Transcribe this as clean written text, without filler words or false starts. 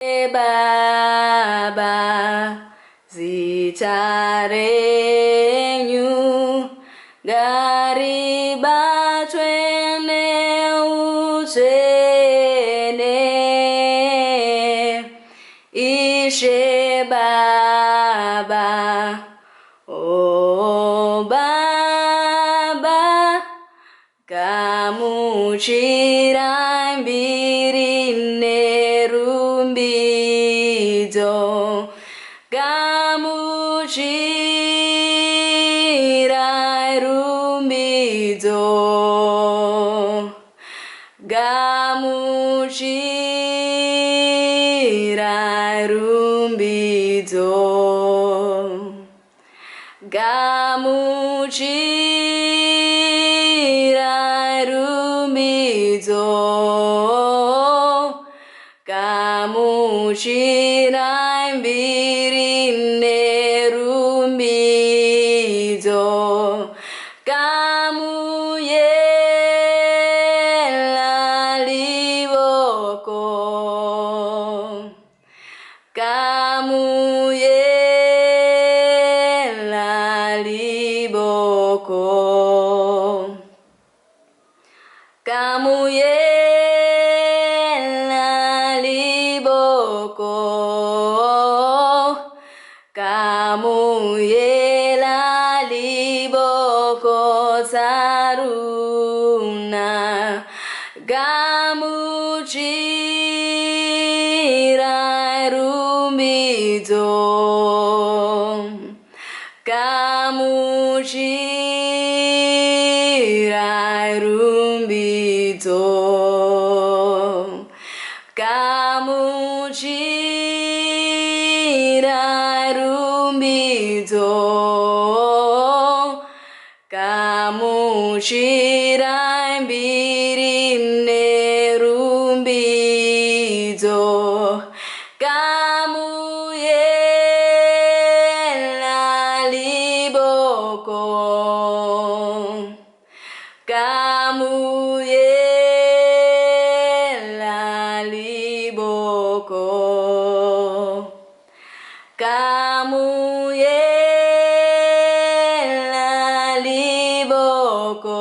Baba zitarenyu gariba twene utene ishe Baba o Baba kamuchira mbirine rumbidzo gamuchira rumbidzo gamuchira rumbidzo gamuchira rumbidzo gamuchira mbirine rumbidzo gamuyela livoko gamuyela liboko gamuyela liboko gamuyela liboko saruna gamuchira rumbidzo gamuchira rumbidzo gamuchira rumbidzo gamuchira mbirine rumbidzo gamuyela liboko gamuyela liboko gamuyela liboko